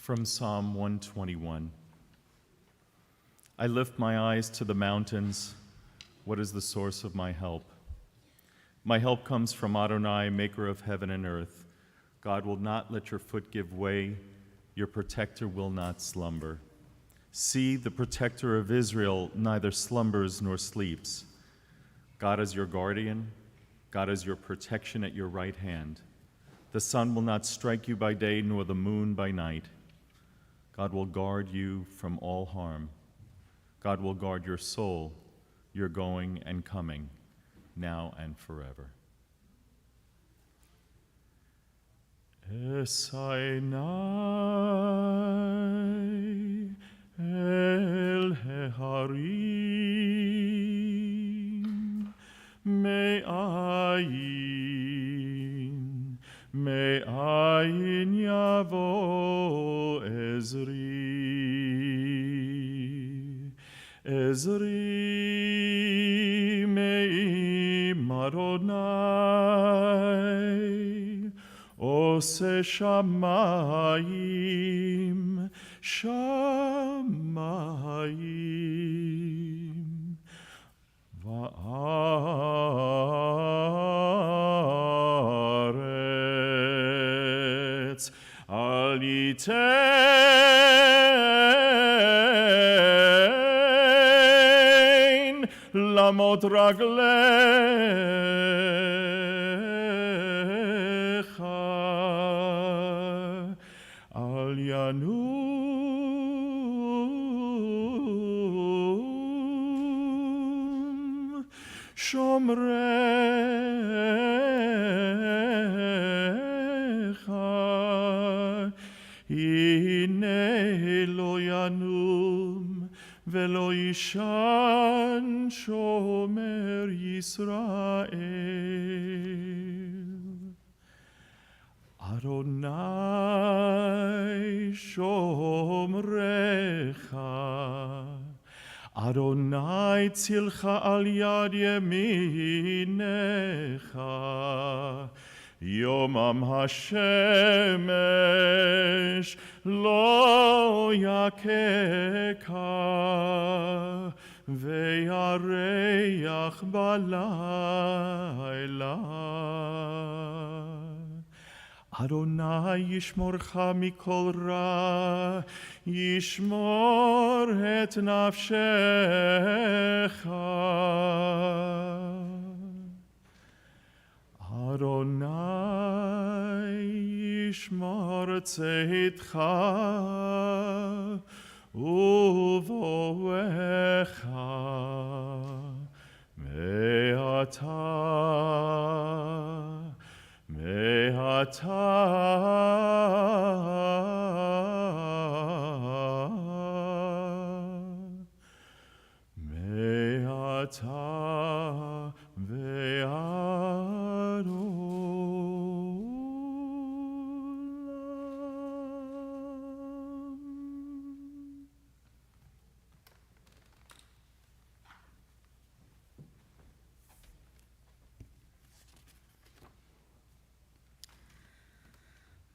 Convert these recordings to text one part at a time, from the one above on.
From Psalm 121. I lift my eyes to the mountains. What is the source of my help? My help comes from Adonai, maker of heaven and earth. God will not let your foot give way. Your protector will not slumber. See, the protector of Israel neither slumbers nor sleeps. God is your guardian. God is your protection at your right hand. The sun will not strike you by day, nor the moon by night. God will guard you from all harm. God will guard your soul, your going and coming, now and forever. Esainai el heharim me'ayin yavo Ezri me'im Adonai ose shamayim va'aretz al yitein lamot raglecha al yanum shomrecha hine lo yanum velo yishan shomer Yisrael. Adonai shomrecha, Adonai tzilcha al yad yeminecha, Yomam hashemesh lo yakeka, ve'yareach balayla. Adonai yishmorcha mikol ra, yishmor et nafshecha. Adonai yishmor tzeitcha uvoecha me'ata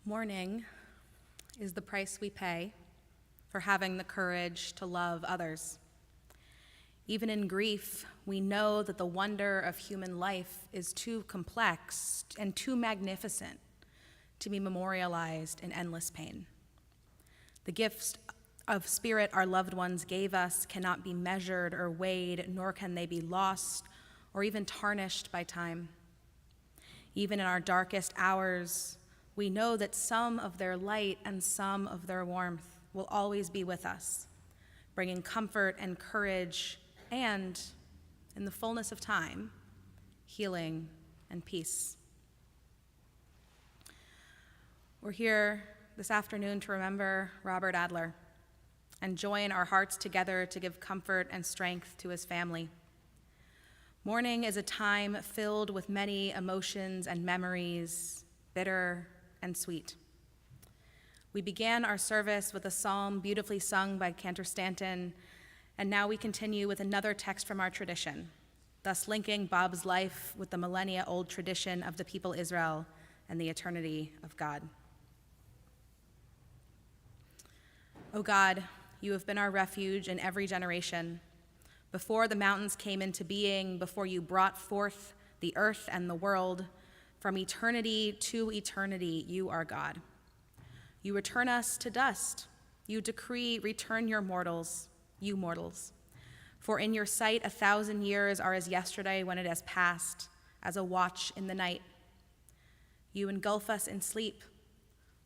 Mourning is the price we pay for having the courage to love others. Even in grief, we know that the wonder of human life is too complex and too magnificent to be memorialized in endless pain. The gifts of spirit our loved ones gave us cannot be measured or weighed, nor can they be lost or even tarnished by time. Even in our darkest hours, we know that some of their light and some of their warmth will always be with us, bringing comfort and courage and, in the fullness of time, healing and peace. We're here this afternoon to remember Robert Adler and join our hearts together to give comfort and strength to his family. Mourning is a time filled with many emotions and memories, bitter and sweet. We began our service with a psalm beautifully sung by Cantor Stanton, and now we continue with another text from our tradition, thus linking Bob's life with the millennia-old tradition of the people Israel and the eternity of God. O God, you have been our refuge in every generation. Before the mountains came into being, before you brought forth the earth and the world, from eternity to eternity, you are God. You return us to dust. You decree, return you mortals. For in your sight 1,000 years are as yesterday when it has passed, as a watch in the night. You engulf us in sleep.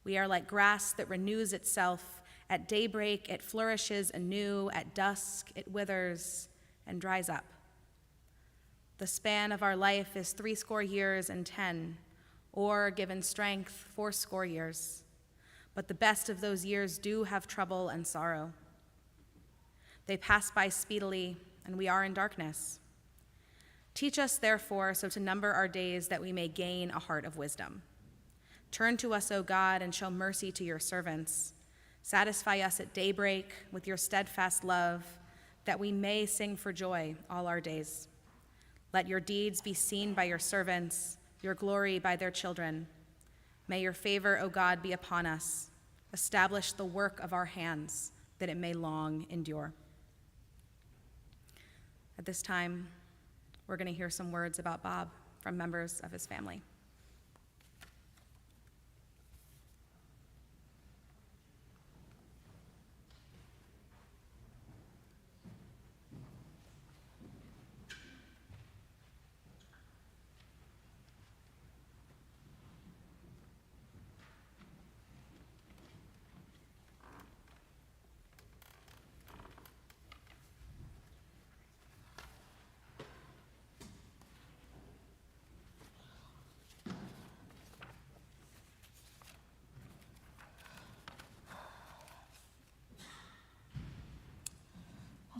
We are like grass that renews itself. At daybreak it flourishes anew, at dusk it withers and dries up. The span of our life is 80 years and 10, or given strength 80 years. But the best of those years do have trouble and sorrow. They pass by speedily, and we are in darkness. Teach us, therefore, so to number our days that we may gain a heart of wisdom. Turn to us, O God, and show mercy to your servants. Satisfy us at daybreak with your steadfast love, that we may sing for joy all our days. Let your deeds be seen by your servants, your glory by their children. May your favor, O God, be upon us. Establish the work of our hands, that it may long endure. At this time, we're going to hear some words about Bob from members of his family.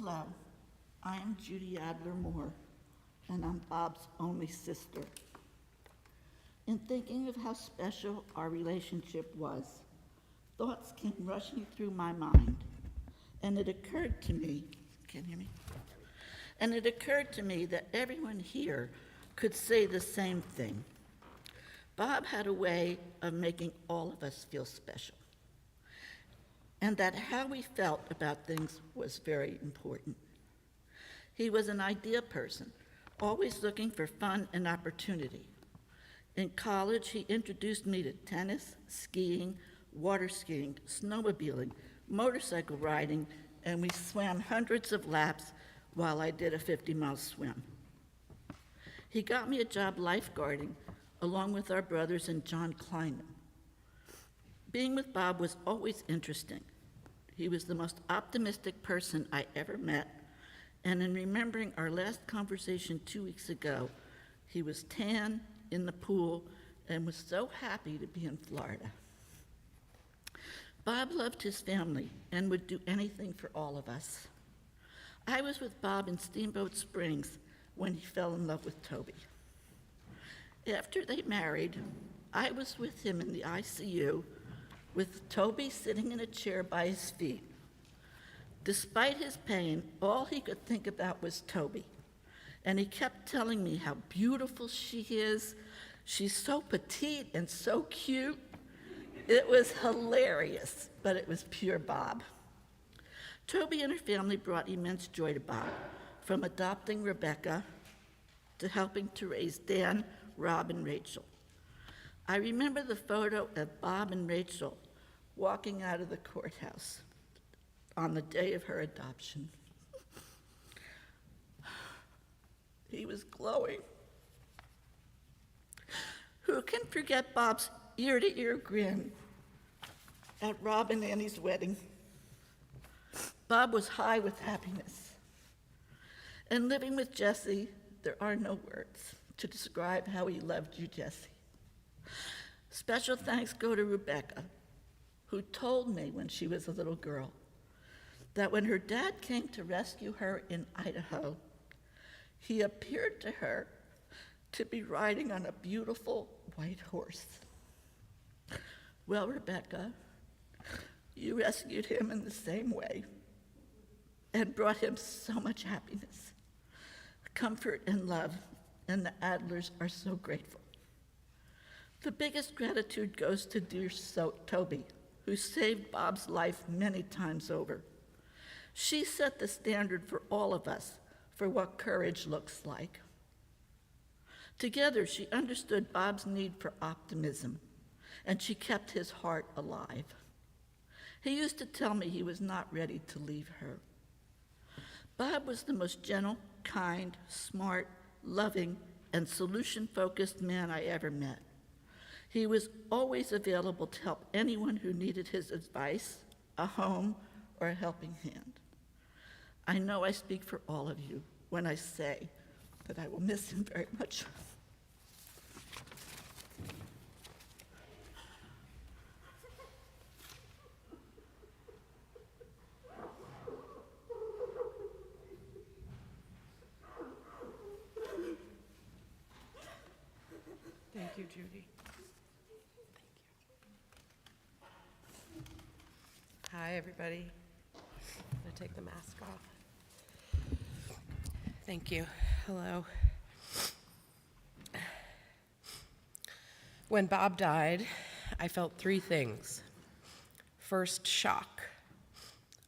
Hello, I am Judy Adler Moore, and I'm Bob's only sister. In thinking of how special our relationship was, thoughts came rushing through my mind, and it occurred to me, can you hear me? And it occurred to me that everyone here could say the same thing. Bob had a way of making all of us feel special, and that how we felt about things was very important. He was an idea person, always looking for fun and opportunity. In college, he introduced me to tennis, skiing, water skiing, snowmobiling, motorcycle riding, and we swam hundreds of laps while I did a 50-mile swim. He got me a job lifeguarding, along with our brothers and John Kleinman. Being with Bob was always interesting. He was the most optimistic person I ever met, and in remembering our last conversation 2 weeks ago, he was tan, in the pool, and was so happy to be in Florida. Bob loved his family and would do anything for all of us. I was with Bob in Steamboat Springs when he fell in love with Toby. After they married, I was with him in the ICU with Toby sitting in a chair by his feet. Despite his pain, all he could think about was Toby. And he kept telling me how beautiful she is. She's so petite and so cute. It was hilarious, but it was pure Bob. Toby and her family brought immense joy to Bob, from adopting Rebecca to helping to raise Dan, Rob, and Rachel. I remember the photo of Bob and Rachel walking out of the courthouse on the day of her adoption. He was glowing. Who can forget Bob's ear-to-ear grin at Rob and Annie's wedding? Bob was high with happiness. And living with Jesse, there are no words to describe how he loved you, Jesse. Special thanks go to Rebecca, who told me when she was a little girl that when her dad came to rescue her in Idaho, he appeared to her to be riding on a beautiful white horse. Well, Rebecca, you rescued him in the same way and brought him so much happiness, comfort, and love, and the Adlers are so grateful. The biggest gratitude goes to dear Toby, who saved Bob's life many times over. She set the standard for all of us for what courage looks like. Together, she understood Bob's need for optimism, and she kept his heart alive. He used to tell me he was not ready to leave her. Bob was the most gentle, kind, smart, loving, and solution-focused man I ever met. He was always available to help anyone who needed his advice, a home, or a helping hand. I know I speak for all of you when I say that I will miss him very much. Thank you, Judy. Hi, everybody. I'm going to take the mask off. Thank you. Hello. When Bob died, I felt three things. First, shock.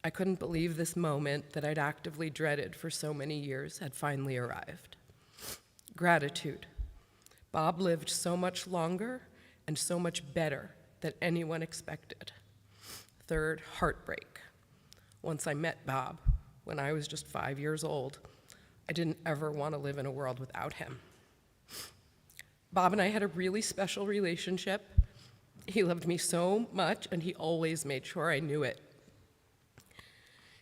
I couldn't believe this moment that I'd actively dreaded for so many years had finally arrived. Gratitude. Bob lived so much longer and so much better than anyone expected. Third, heartbreak. Once I met Bob, when I was just 5 years old, I didn't ever want to live in a world without him. Bob and I had a really special relationship. He loved me so much, and he always made sure I knew it.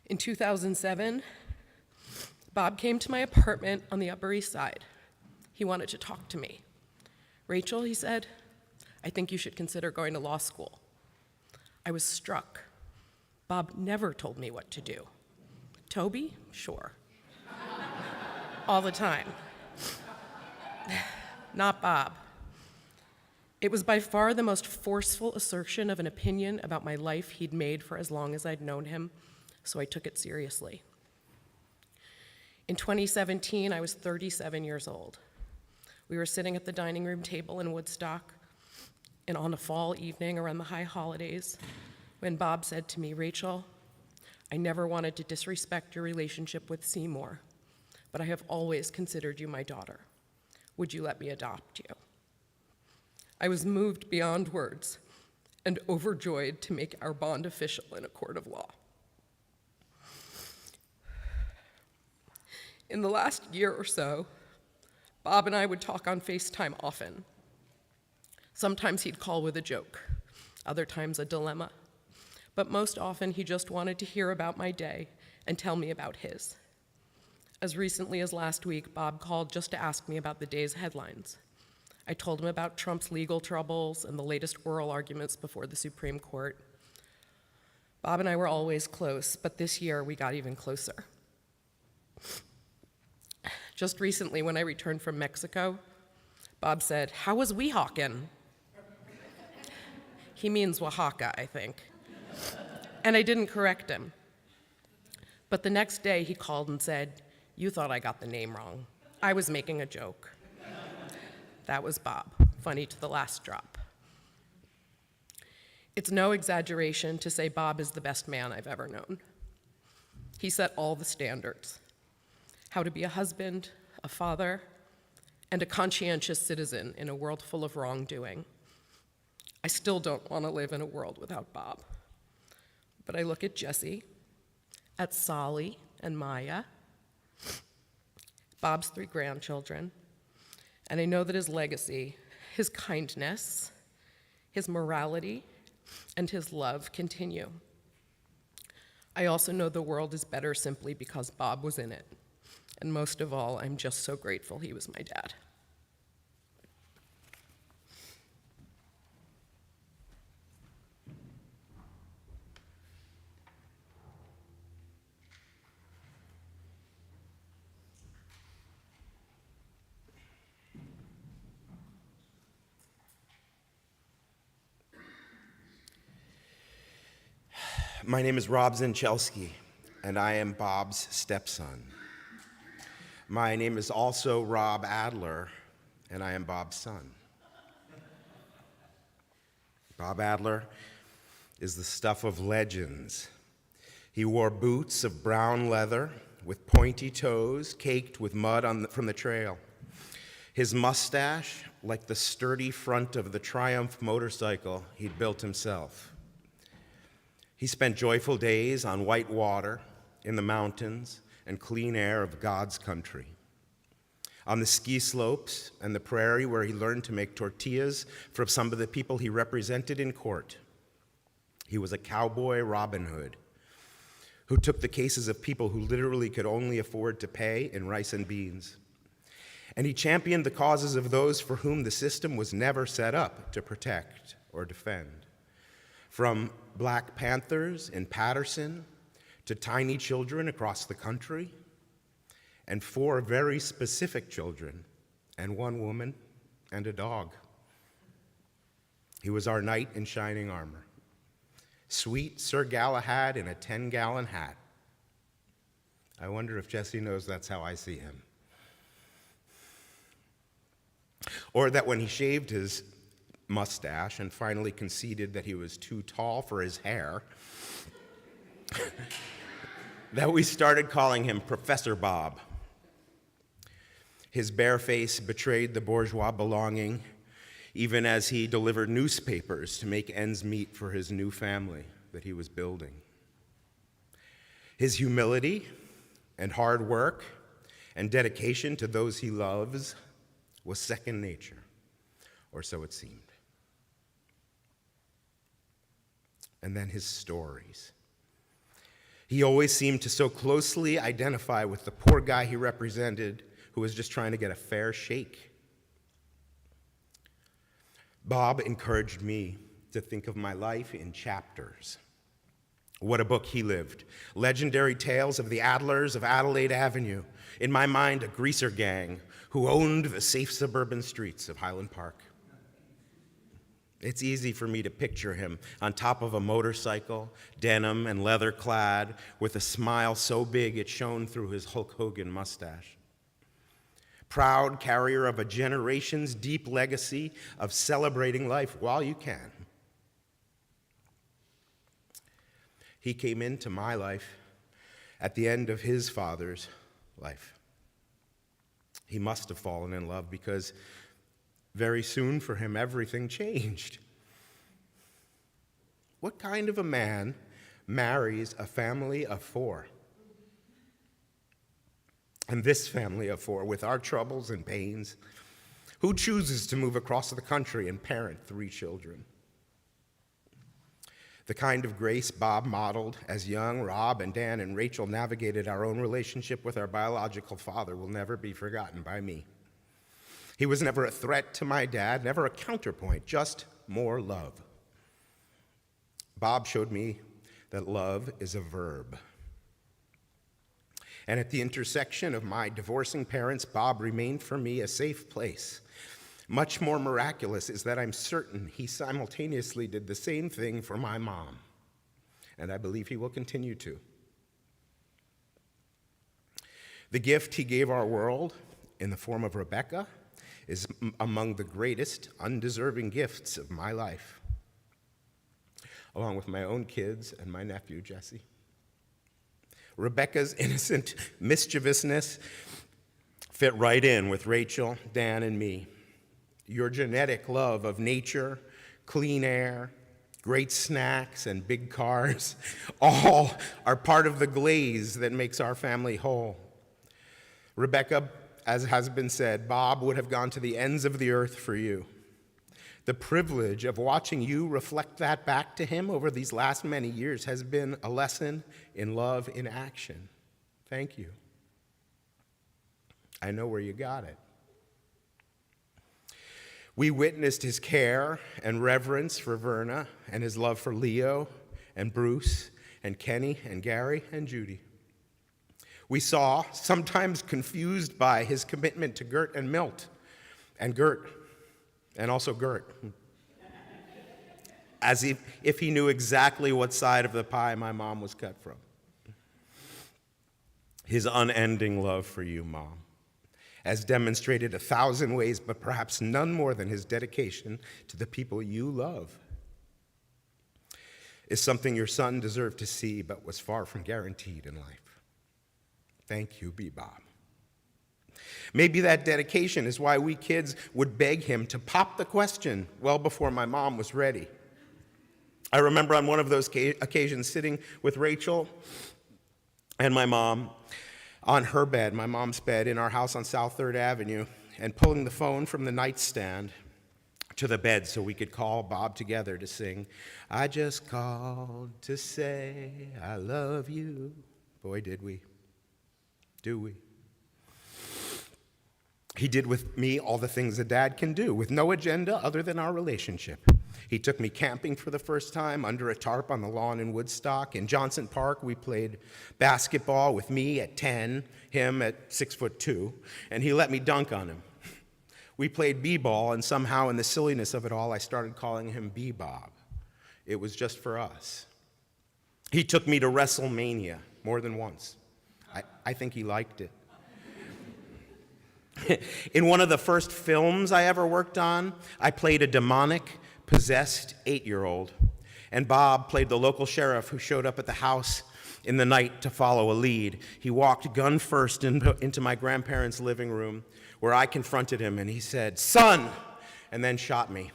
In 2007, Bob came to my apartment on the Upper East Side. He wanted to talk to me. Rachel, he said, I think you should consider going to law school. I was struck. Bob never told me what to do. Toby? Sure. All the time. Not Bob. It was by far the most forceful assertion of an opinion about my life he'd made for as long as I'd known him, so I took it seriously. In 2017, I was 37 years old. We were sitting at the dining room table in Woodstock, and on a fall evening around the high holidays, when Bob said to me, Rachel, I never wanted to disrespect your relationship with Seymour, but I have always considered you my daughter. Would you let me adopt you? I was moved beyond words and overjoyed to make our bond official in a court of law. In the last year or so, Bob and I would talk on FaceTime often. Sometimes he'd call with a joke, other times a dilemma, but most often he just wanted to hear about my day and tell me about his. As recently as last week, Bob called just to ask me about the day's headlines. I told him about Trump's legal troubles and the latest oral arguments before the Supreme Court. Bob and I were always close, but this year we got even closer. Just recently, when I returned from Mexico, Bob said, how was Weehawken? He means Oaxaca, I think. And I didn't correct him. But the next day he called and said, you thought I got the name wrong. I was making a joke. That was Bob, funny to the last drop. It's no exaggeration to say Bob is the best man I've ever known. He set all the standards. How to be a husband, a father, and a conscientious citizen in a world full of wrongdoing. I still don't want to live in a world without Bob. But I look at Jesse, at Solly and Maya, Bob's 3 grandchildren, and I know that his legacy, his kindness, his morality, and his love continue. I also know the world is better simply because Bob was in it. And most of all, I'm just so grateful he was my dad. My name is Rob Zinchelski, and I am Bob's stepson. My name is also Rob Adler, and I am Bob's son. Bob Adler is the stuff of legends. He wore boots of brown leather with pointy toes caked with mud from the trail. His mustache, like the sturdy front of the Triumph motorcycle he'd built himself. He spent joyful days on white water, in the mountains, and clean air of God's country. On the ski slopes and the prairie where he learned to make tortillas for some of the people he represented in court. He was a cowboy Robin Hood who took the cases of people who literally could only afford to pay in rice and beans. And he championed the causes of those for whom the system was never set up to protect or defend. From Black Panthers in Patterson to tiny children across the country, and 4 very specific children, and 1 woman and a dog. He was our knight in shining armor. Sweet Sir Galahad in a 10-gallon hat. I wonder if Jesse knows that's how I see him. Or that when he shaved his mustache and finally conceded that he was too tall for his hair, that we started calling him Professor Bob. His bare face betrayed the bourgeois belonging, even as he delivered newspapers to make ends meet for his new family that he was building. His humility and hard work and dedication to those he loves was second nature, or so it seemed. And then his stories. He always seemed to so closely identify with the poor guy he represented who was just trying to get a fair shake. Bob encouraged me to think of my life in chapters. What a book he lived. Legendary tales of the Adlers of Adelaide Avenue. In my mind, a greaser gang who owned the safe suburban streets of Highland Park. It's easy for me to picture him on top of a motorcycle, denim and leather clad, with a smile so big it shone through his Hulk Hogan mustache. Proud carrier of a generation's deep legacy of celebrating life while you can. He came into my life at the end of his father's life. He must have fallen in love because very soon for him everything changed. What kind of a man marries a family of 4? And this family of 4, with our troubles and pains, who chooses to move across the country and parent 3 children? The kind of grace Bob modeled as young Rob and Dan and Rachel navigated our own relationship with our biological father will never be forgotten by me. He was never a threat to my dad, never a counterpoint, just more love. Bob showed me that love is a verb. And at the intersection of my divorcing parents, Bob remained for me a safe place. Much more miraculous is that I'm certain he simultaneously did the same thing for my mom, and I believe he will continue to. The gift he gave our world in the form of Rebecca is among the greatest undeserving gifts of my life, along with my own kids and my nephew, Jesse. Rebecca's innocent mischievousness fit right in with Rachel, Dan, and me. Your genetic love of nature, clean air, great snacks, and big cars all are part of the glaze that makes our family whole. Rebecca, as has been said, Bob would have gone to the ends of the earth for you. The privilege of watching you reflect that back to him over these last many years has been a lesson in love in action. Thank you. I know where you got it. We witnessed his care and reverence for Verna and his love for Leo and Bruce and Kenny and Gary and Judy. We saw, sometimes confused by his commitment to Gert and Milt, and Gert, and also Gert, as if he knew exactly what side of the pie my mom was cut from. His unending love for you, Mom, as demonstrated 1,000 ways, but perhaps none more than his dedication to the people you love. is something your son deserved to see but was far from guaranteed in life. Thank you, Bob. Maybe that dedication is why we kids would beg him to pop the question well before my mom was ready. I remember on one of those occasions sitting with Rachel and my mom on her bed, my mom's bed, in our house on South 3rd Avenue, and pulling the phone from the nightstand to the bed so we could call Bob together to sing, "I just called to say I love you." Boy, did we. Do we? He did with me all the things a dad can do, with no agenda other than our relationship. He took me camping for the first time under a tarp on the lawn in Woodstock. In Johnson Park, we played basketball with me at 10, him at 6'2", and he let me dunk on him. We played b-ball, and somehow in the silliness of it all, I started calling him B-Bob. It was just for us. He took me to WrestleMania more than once. I think he liked it. In one of the first films I ever worked on, I played a demonic, possessed 8-year-old, and Bob played the local sheriff who showed up at the house in the night to follow a lead. He walked gun first into my grandparents' living room, where I confronted him, and he said, "Son," and then shot me.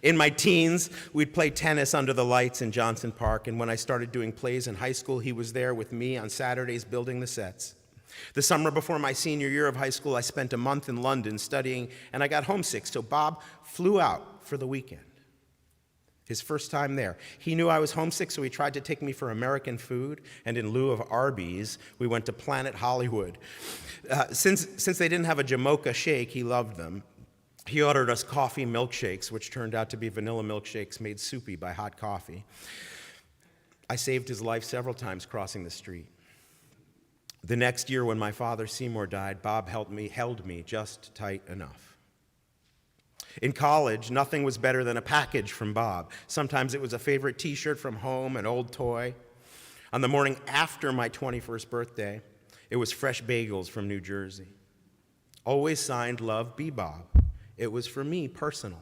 In my teens, we'd play tennis under the lights in Johnson Park, and when I started doing plays in high school, he was there with me on Saturdays building the sets. The summer before my senior year of high school, I spent a month in London studying, and I got homesick, so Bob flew out for the weekend. His first time there. He knew I was homesick, so he tried to take me for American food, and in lieu of Arby's, we went to Planet Hollywood. Since they didn't have a Jamocha shake, he loved them. He ordered us coffee milkshakes, which turned out to be vanilla milkshakes made soupy by hot coffee. I saved his life several times crossing the street. The next year, when my father, Seymour, died, Bob held me just tight enough. In college, nothing was better than a package from Bob. Sometimes it was a favorite T-shirt from home, an old toy. On the morning after my 21st birthday, it was fresh bagels from New Jersey. Always signed, "Love, B. Bob." It was for me, personal.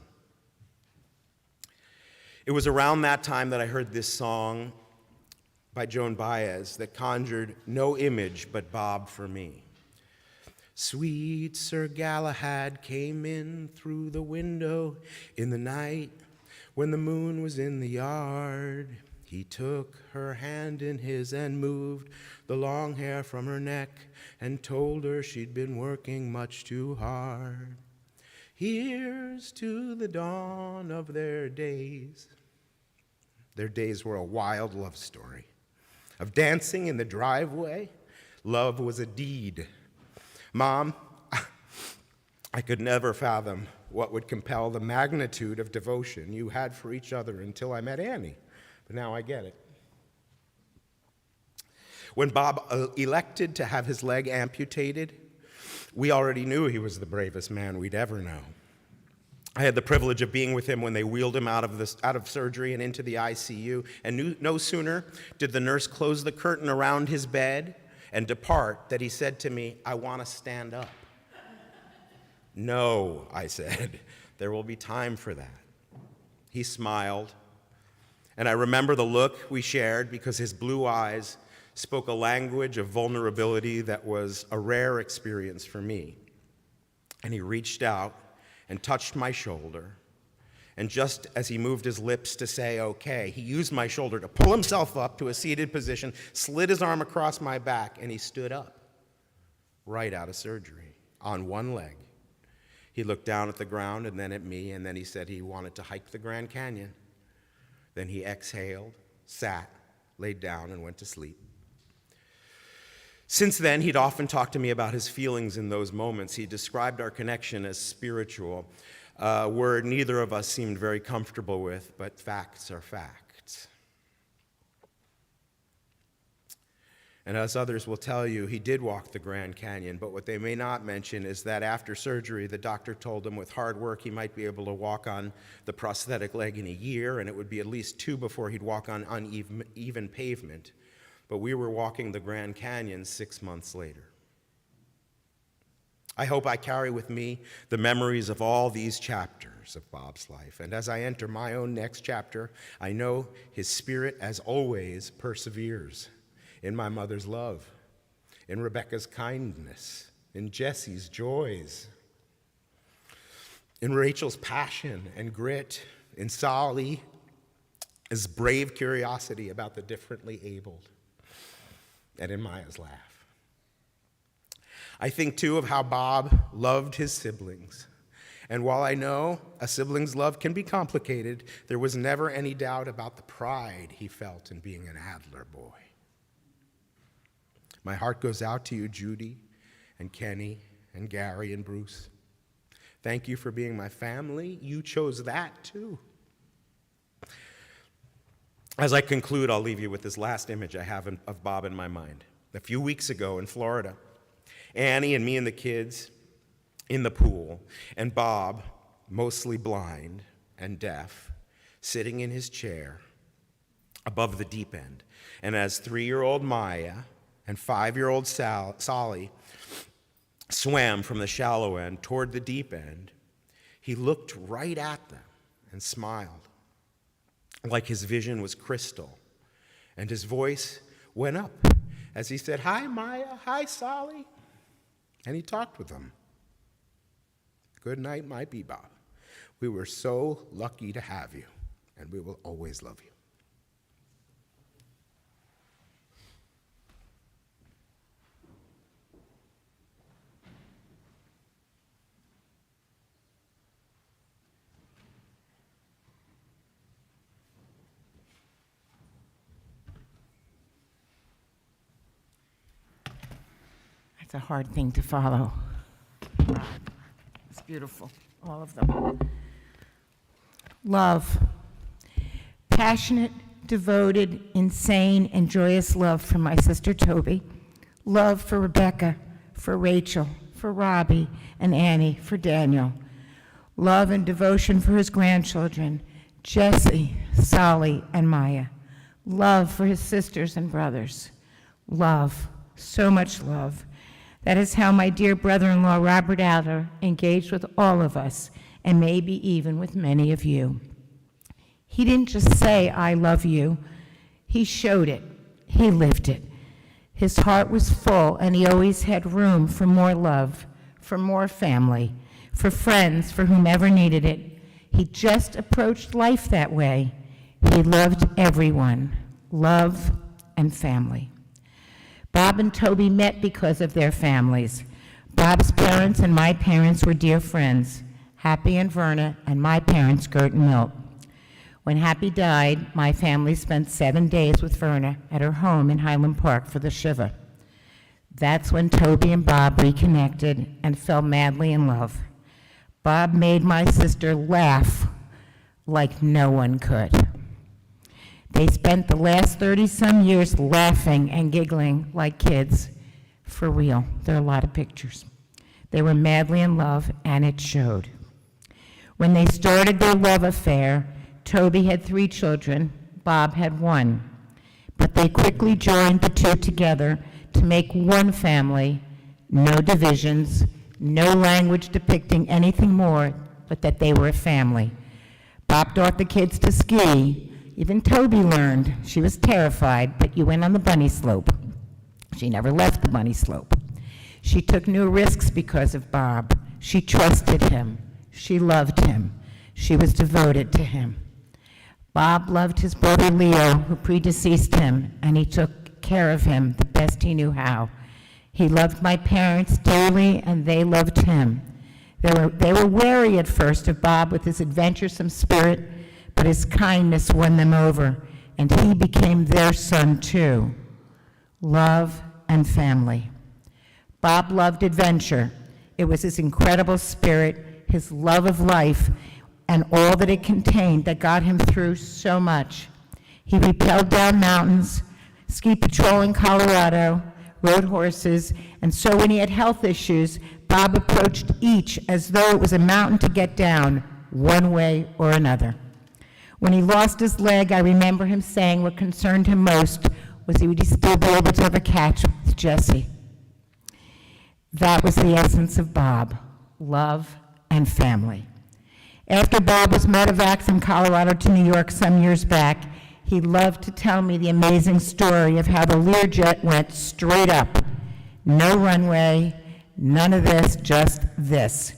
It was around that time that I heard this song by Joan Baez that conjured no image but Bob for me. Sweet Sir Galahad came in through the window in the night when the moon was in the yard. He took her hand in his and moved the long hair from her neck and told her she'd been working much too hard. Here's to the dawn of their days. Their days were a wild love story. Of dancing in the driveway, love was a deed. Mom, I could never fathom what would compel the magnitude of devotion you had for each other until I met Annie, but now I get it. When Bob elected to have his leg amputated, we already knew he was the bravest man we'd ever know. I had the privilege of being with him when they wheeled him out of surgery and into the ICU, and no sooner did the nurse close the curtain around his bed and depart that he said to me, "I want to stand up." "No," I said, "there will be time for that." He smiled, and I remember the look we shared because his blue eyes spoke a language of vulnerability that was a rare experience for me. And he reached out and touched my shoulder, and just as he moved his lips to say okay, he used my shoulder to pull himself up to a seated position, slid his arm across my back, and he stood up, right out of surgery, on one leg. He looked down at the ground and then at me, and then he said he wanted to hike the Grand Canyon. Then he exhaled, sat, laid down, and went to sleep. Since then, he'd often talked to me about his feelings in those moments. He described our connection as spiritual, a word neither of us seemed very comfortable with, but facts are facts. And as others will tell you, he did walk the Grand Canyon, but what they may not mention is that after surgery, the doctor told him with hard work he might be able to walk on the prosthetic leg in a year, and it would be at least 2 before he'd walk on uneven pavement. But we were walking the Grand Canyon 6 months later. I hope I carry with me the memories of all these chapters of Bob's life. And as I enter my own next chapter, I know his spirit, as always, perseveres in my mother's love, in Rebecca's kindness, in Jesse's joys, in Rachel's passion and grit, in Sali's brave curiosity about the differently abled, and in Maya's laugh. I think, too, of how Bob loved his siblings. And while I know a sibling's love can be complicated, there was never any doubt about the pride he felt in being an Adler boy. My heart goes out to you, Judy, and Kenny, and Gary, and Bruce. Thank you for being my family. You chose that, too. As I conclude, I'll leave you with this last image I have of Bob in my mind. A few weeks ago in Florida, Annie and me and the kids in the pool, and Bob, mostly blind and deaf, sitting in his chair above the deep end. And as 3-year-old Maya and 5-year-old Sally swam from the shallow end toward the deep end, he looked right at them and smiled, like his vision was crystal. And his voice went up as he said, "Hi, Maya. Hi, Sally." And he talked with them. Good night, my Bebop. We were so lucky to have you, and we will always love you. It's a hard thing to follow. It's beautiful, all of them. Love. Passionate, devoted, insane, and joyous love for my sister Toby. Love for Rebecca, for Rachel, for Robbie and Annie, for Daniel. Love and devotion for his grandchildren, Jesse, Sally, and Maya. Love for his sisters and brothers. Love, so much love. That is how my dear brother-in-law, Robert Adler, engaged with all of us, and maybe even with many of you. He didn't just say, "I love you." He showed it. He lived it. His heart was full, and he always had room for more love, for more family, for friends, for whomever needed it. He just approached life that way. He loved everyone, love and family. Bob and Toby met because of their families. Bob's parents and my parents were dear friends, Happy and Verna, and my parents, Gert and Milt. When Happy died, my family spent 7 days with Verna at her home in Highland Park for the Shiva. That's when Toby and Bob reconnected and fell madly in love. Bob made my sister laugh like no one could. They spent the last 30-some years laughing and giggling like kids. For real, there are a lot of pictures. They were madly in love, and it showed. When they started their love affair, Toby had 3 children, Bob had 1. But they quickly joined the 2 together to make one family, no divisions, no language depicting anything more but that they were a family. Bob taught the kids to ski. Even Toby learned. She was terrified, but you went on the bunny slope. She never left the bunny slope. She took new risks because of Bob. She trusted him. She loved him. She was devoted to him. Bob loved his brother Leo, who predeceased him, and he took care of him the best he knew how. He loved my parents dearly, and they loved him. They were wary at first of Bob with his adventuresome spirit, but his kindness won them over, and he became their son too. Love and family. Bob loved adventure. It was his incredible spirit, his love of life, and all that it contained that got him through so much. He rappelled down mountains, ski patrol in Colorado, rode horses, and so when he had health issues, Bob approached each as though it was a mountain to get down, one way or another. When he lost his leg, I remember him saying what concerned him most was would he still be able to have a catch with Jesse. That was the essence of Bob, love and family. After Bob was medevac from Colorado to New York some years back, he loved to tell me the amazing story of how the Learjet went straight up. No runway, none of this, just this.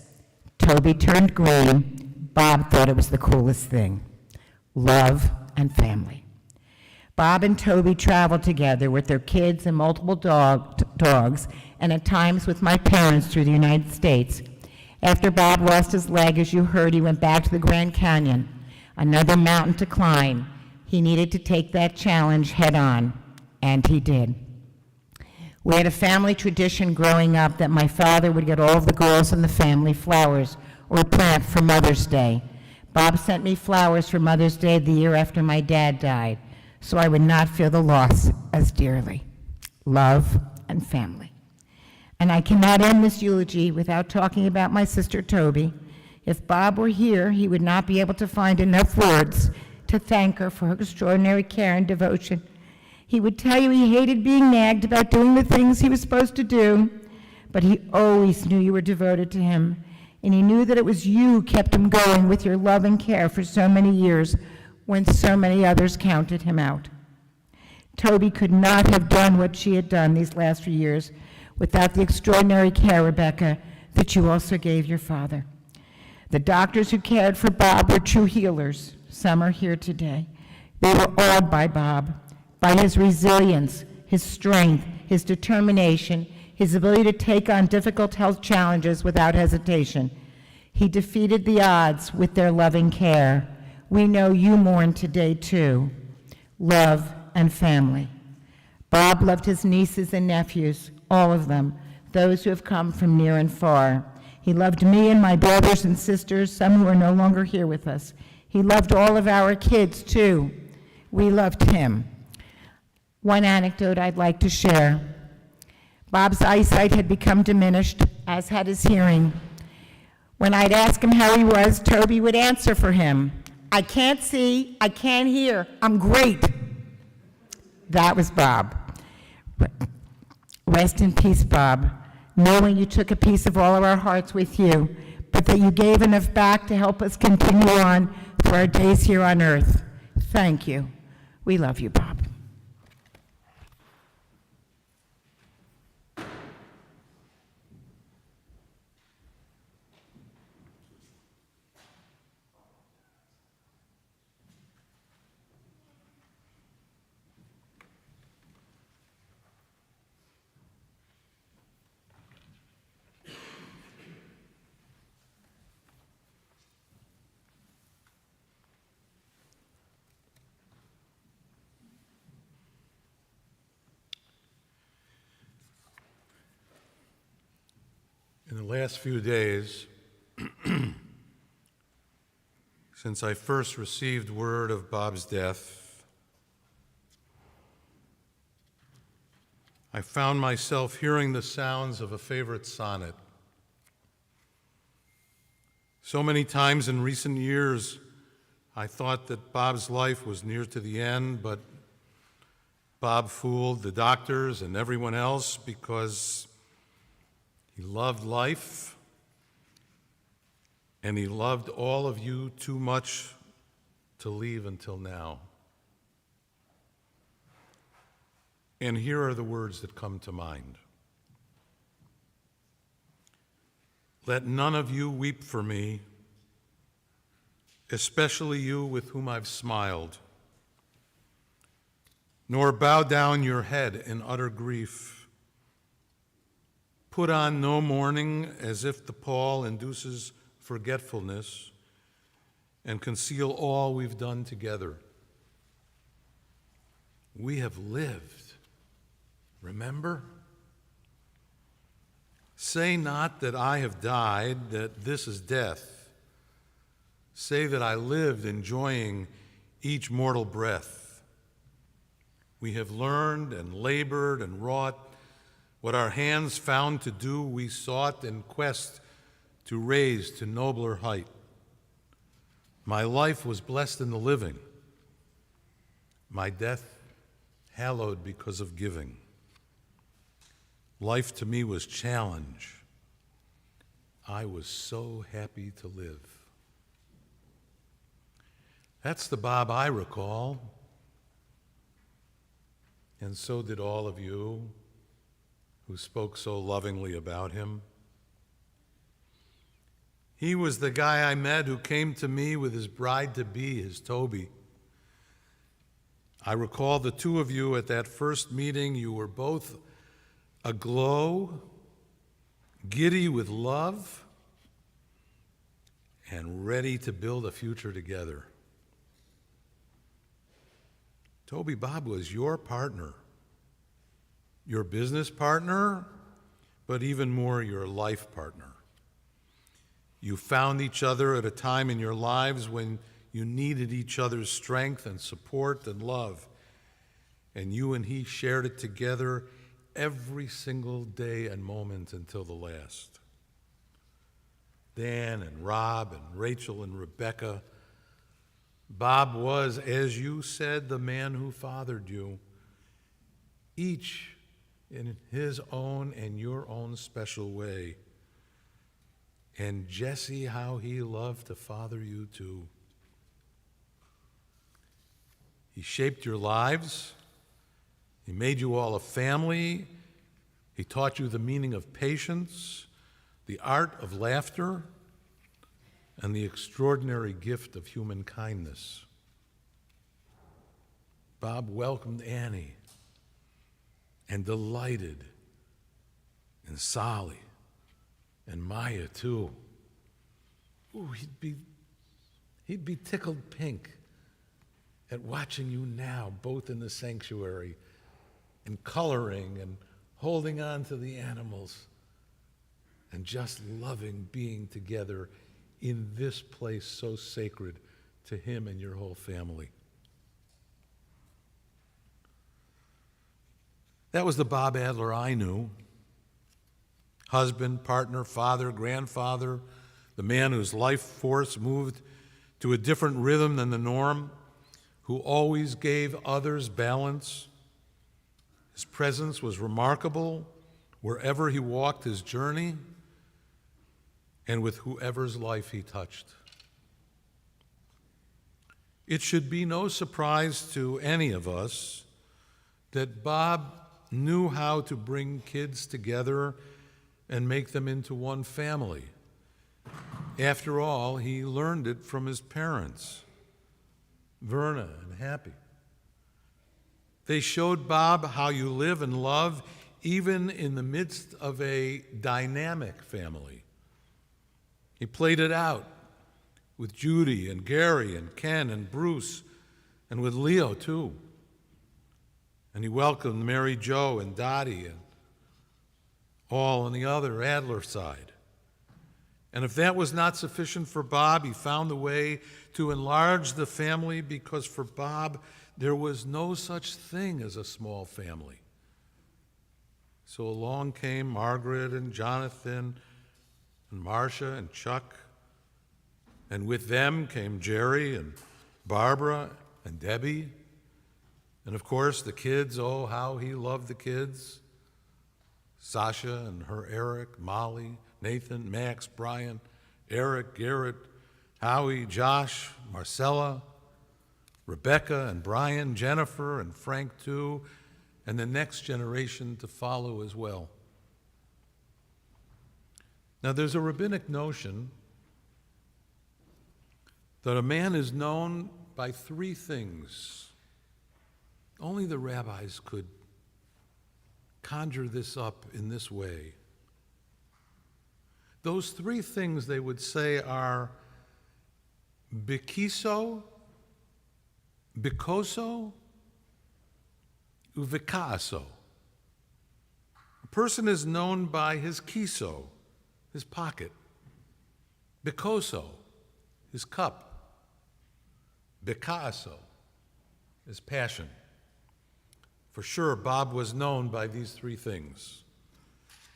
Toby turned green. Bob thought it was the coolest thing. Love and family. Bob and Toby traveled together with their kids and multiple dogs, and at times with my parents through the United States. After Bob lost his leg, as you heard, he went back to the Grand Canyon, another mountain to climb. He needed to take that challenge head on, and he did. We had a family tradition growing up that my father would get all of the girls in the family flowers or a plant for Mother's Day. Bob sent me flowers for Mother's Day the year after my dad died, so I would not feel the loss as dearly. Love and family. And I cannot end this eulogy without talking about my sister Toby. If Bob were here, he would not be able to find enough words to thank her for her extraordinary care and devotion. He would tell you he hated being nagged about doing the things he was supposed to do, but he always knew you were devoted to him, and he knew that it was you who kept him going with your love and care for so many years when so many others counted him out. Toby could not have done what she had done these last few years without the extraordinary care, Rebecca, that you also gave your father. The doctors who cared for Bob were true healers. Some are here today. They were awed by Bob, by his resilience, his strength, his determination, his ability to take on difficult health challenges without hesitation. He defeated the odds with their loving care. We know you mourn today too. Love and family. Bob loved his nieces and nephews, all of them, those who have come from near and far. He loved me and my brothers and sisters, some who are no longer here with us. He loved all of our kids too. We loved him. One anecdote I'd like to share. Bob's eyesight had become diminished, as had his hearing. When I'd ask him how he was, Toby would answer for him. I can't see, I can't hear, I'm great. That was Bob. Rest in peace, Bob, knowing you took a piece of all of our hearts with you, but that you gave enough back to help us continue on for our days here on earth. Thank you. We love you, Bob. In the last few days, since I first received word of Bob's death, I found myself hearing the sounds of a favorite sonnet. So many times in recent years, I thought that Bob's life was near to the end, but Bob fooled the doctors and everyone else because he loved life, and he loved all of you too much to leave until now. And here are the words that come to mind. Let none of you weep for me, especially you with whom I've smiled, nor bow down your head in utter grief. Put on no mourning as if the pall induces forgetfulness, and conceal all we've done together. We have lived, remember? Say not that I have died, that this is death. Say that I lived enjoying each mortal breath. We have learned and labored and wrought. What our hands found to do, we sought in quest to raise to nobler height. My life was blessed in the living, my death hallowed because of giving. Life to me was challenge. I was so happy to live. That's the Bob I recall. And so did all of you who spoke so lovingly about him. He was the guy I met who came to me with his bride-to-be, his Toby. I recall the two of you at that first meeting. You were both aglow, giddy with love, and ready to build a future together. Toby, Bob was your partner, your business partner, but even more your life partner. You found each other at a time in your lives when you needed each other's strength and support and love, and you and he shared it together every single day and moment until the last. Dan and Rob and Rachel and Rebecca, Bob was, as you said, the man who fathered you, each in his own and your own special way. And Jesse, how he loved to father you too. He shaped your lives. He made you all a family. He taught you the meaning of patience, the art of laughter, and the extraordinary gift of human kindness. Bob welcomed Annie and delighted in Sally and Maya too. Ooh, he'd be tickled pink at watching you now, both in the sanctuary and coloring and holding on to the animals and just loving being together in this place so sacred to him and your whole family. That was the Bob Adler I knew. Husband, partner, father, grandfather, the man whose life force moved to a different rhythm than the norm, who always gave others balance. His presence was remarkable wherever he walked his journey and with whoever's life he touched. It should be no surprise to any of us that Bob knew how to bring kids together and make them into one family. After all, he learned it from his parents, Verna and Happy. They showed Bob how you live and love even in the midst of a dynamic family. He played it out with Judy and Gary and Ken and Bruce and with Leo too. And he welcomed Mary Jo and Dottie and all on the other Adler side. And if that was not sufficient for Bob, he found a way to enlarge the family, because for Bob, there was no such thing as a small family. So along came Margaret and Jonathan and Marcia and Chuck, and with them came Jerry and Barbara and Debbie, and of course the kids. Oh, how he loved the kids. Sasha and her Eric, Molly, Nathan, Max, Brian, Eric, Garrett, Howie, Josh, Marcella, Rebecca and Brian, Jennifer and Frank too, and the next generation to follow as well. Now, there's a rabbinic notion that a man is known by three things. Only the rabbis could conjure this up in this way. Those three things, they would say, are bikiso, bikoso, uvikaaso. A person is known by his kiso, his pocket, bikoso, his cup, bikaaso, his passion. For sure, Bob was known by these three things.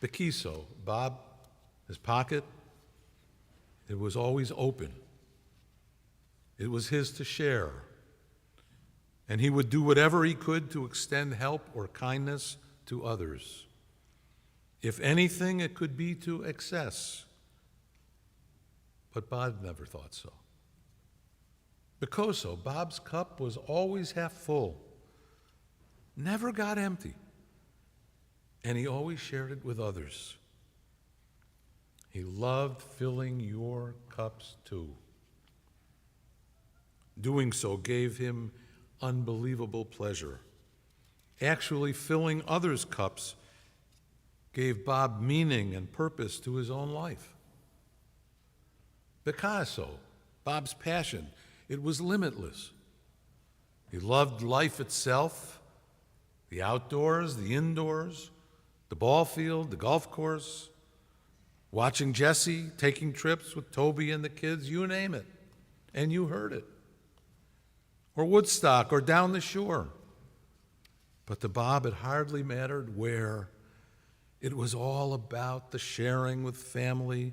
Bikiso, Bob, his pocket, it was always open. It was his to share. And he would do whatever he could to extend help or kindness to others. If anything, it could be to excess. But Bob never thought so. Because so, Bob's cup was always half full, never got empty, and he always shared it with others. He loved filling your cups too. Doing so gave him unbelievable pleasure. Actually, filling others' cups gave Bob meaning and purpose to his own life. Picasso, Bob's passion, it was limitless. He loved life itself, the outdoors, the indoors, the ball field, the golf course, watching Jesse, taking trips with Toby and the kids, you name it, and you heard it. Or Woodstock, or down the shore. But to Bob, it hardly mattered where. It was all about the sharing with family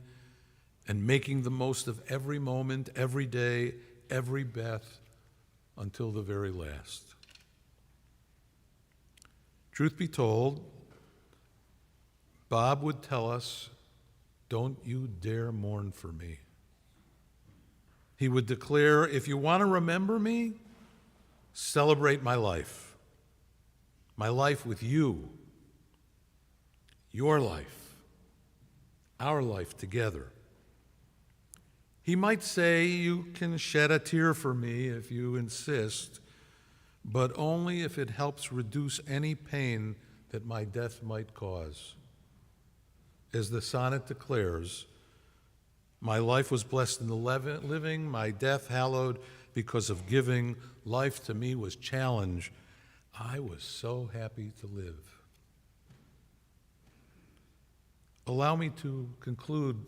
and making the most of every moment, every day, every breath, until the very last. Truth be told, Bob would tell us, "Don't you dare mourn for me." He would declare, "If you want to remember me, celebrate my life with you, your life, our life together." He might say, "You can shed a tear for me if you insist, but only if it helps reduce any pain that my death might cause." As the sonnet declares, "My life was blessed in the living, my death hallowed because of giving. Life to me was challenge. I was so happy to live." Allow me to conclude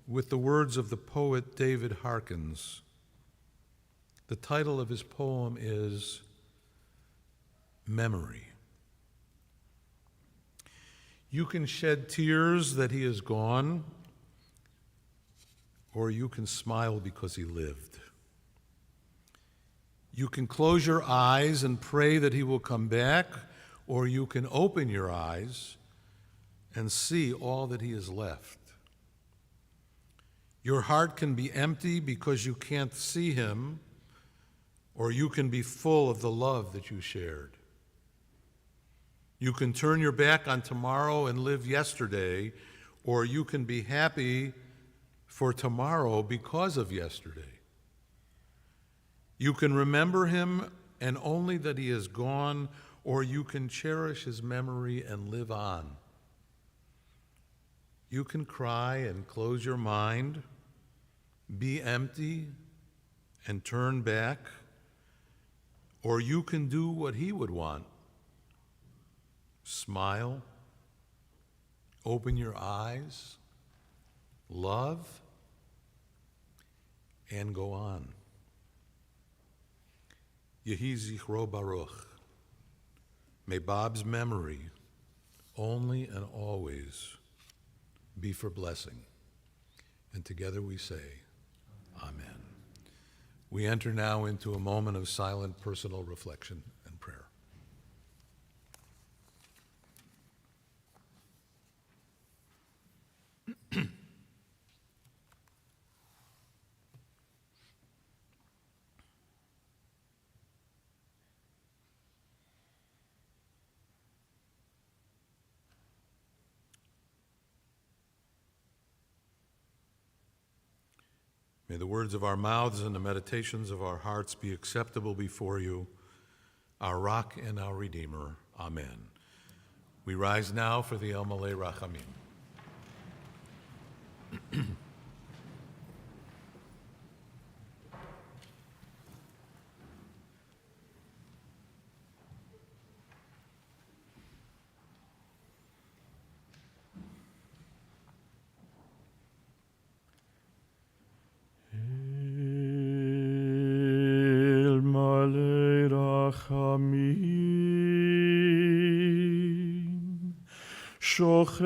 with the words of the poet David Harkins. The title of his poem is Memory. You can shed tears that he is gone, or you can smile because he lived. You can close your eyes and pray that he will come back, or you can open your eyes and see all that he has left. Your heart can be empty because you can't see him, or you can be full of the love that you shared. You can turn your back on tomorrow and live yesterday, or you can be happy for tomorrow because of yesterday. You can remember him and only that he is gone, or you can cherish his memory and live on. You can cry and close your mind, be empty and turn back, or you can do what he would want. Smile, open your eyes, love, and go on. Yehi Zichro Baruch. May Bob's memory only and always be for blessing. And together we say, Amen. We enter now into a moment of silent personal reflection and prayer. May the words of our mouths and the meditations of our hearts be acceptable before you, our rock and our redeemer. Amen. We rise now for the El Malei Rachamim. El Malei Rachamim, Shochen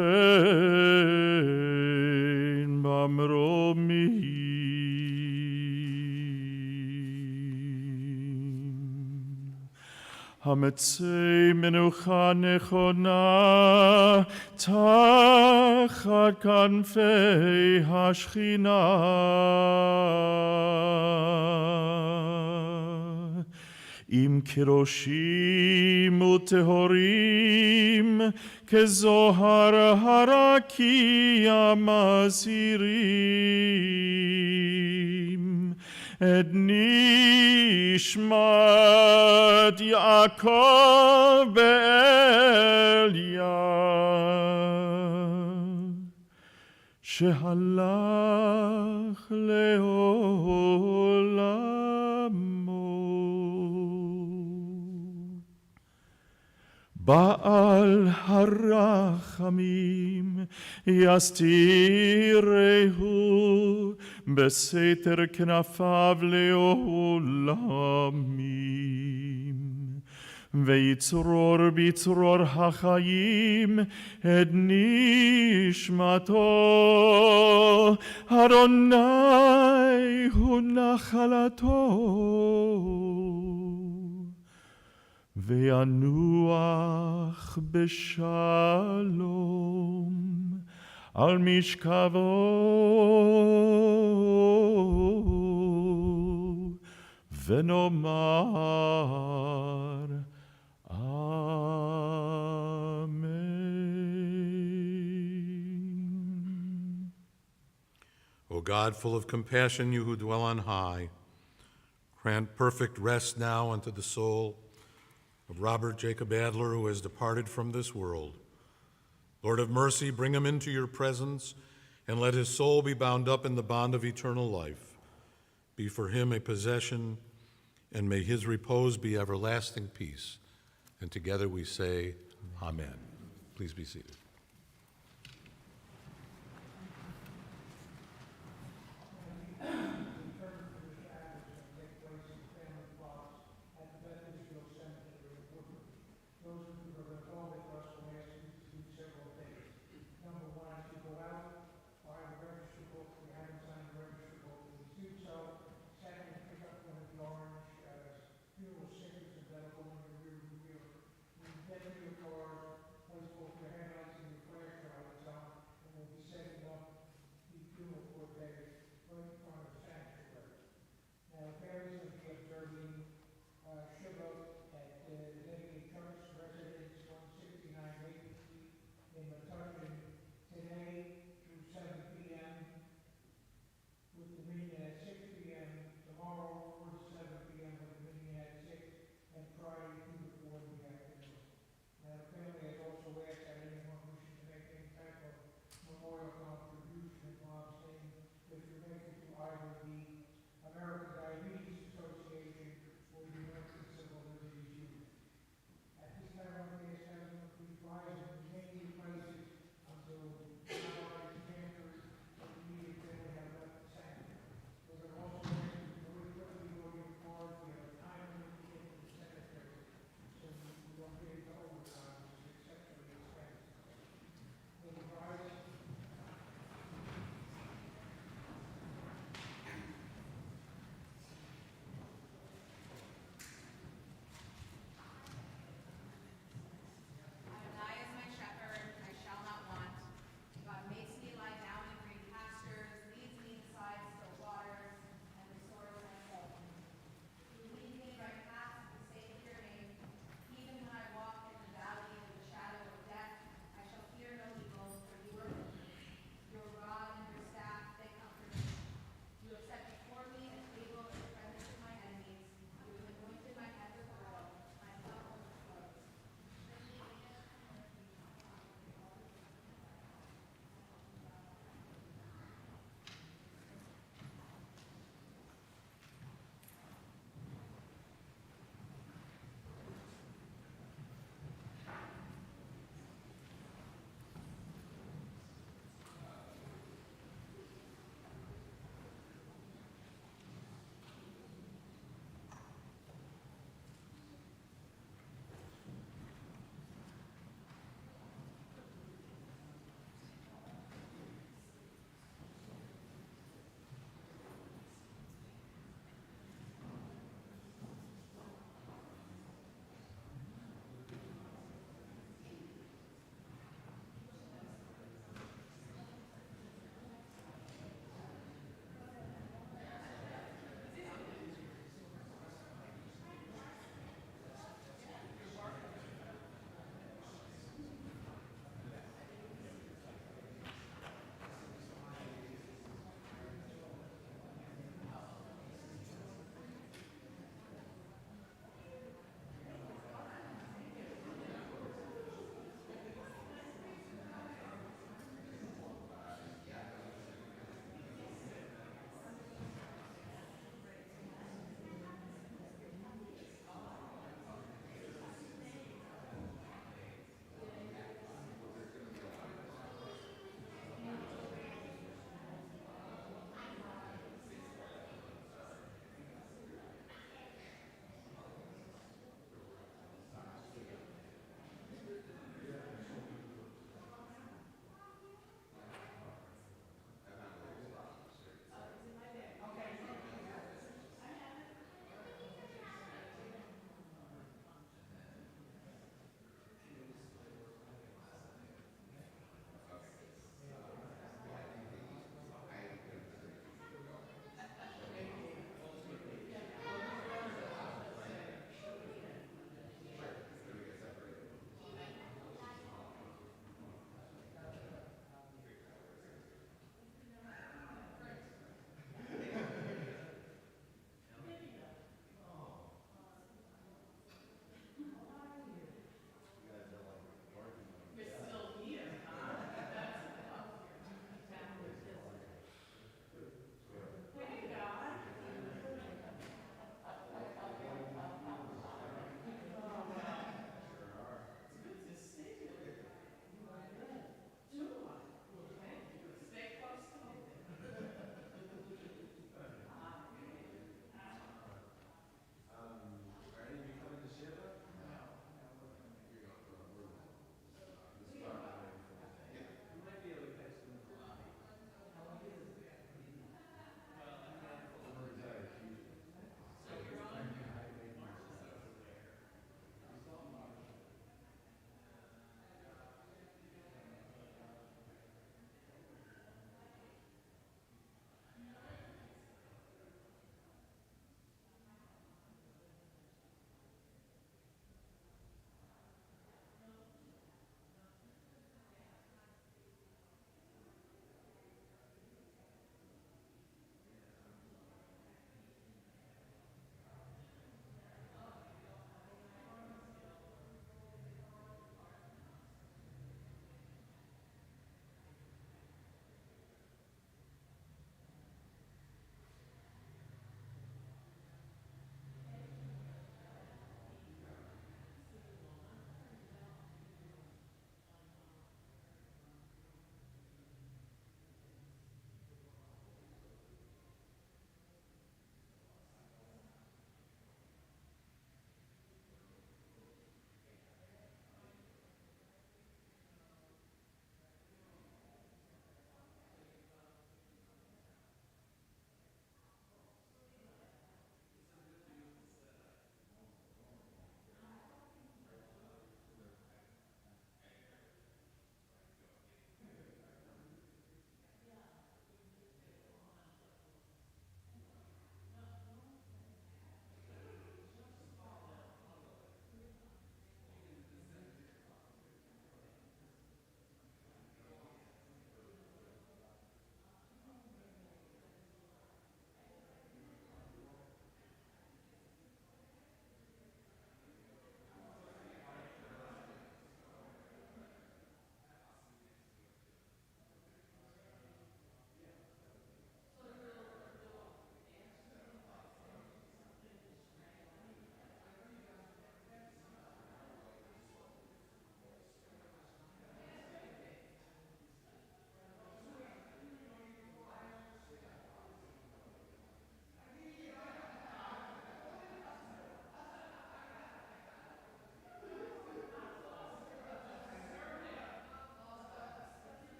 Bamromim, המצא מנוחה נכונה תחת כנפי השכינה. עם קדושים וטהורים כזוהר הרקיע מזהירים את נשמת יעקב באליה שהלך לעולמו. בעל הרחמים יסתירהו בסתר כנפיו לעולמים, ויצרור בצרור החיים את נשמתו. אדוני הוא נחלתו וינוח בשלום על משכבו, ונאמר Amen. O God, full of compassion, you who dwell on high, grant perfect rest now unto the soul of Robert Jacob Adler, who has departed from this world. Lord of mercy, bring him into your presence, and let his soul be bound up in the bond of eternal life. Be for him a possession, and may his repose be everlasting peace. And together we say, Amen. Please be seated.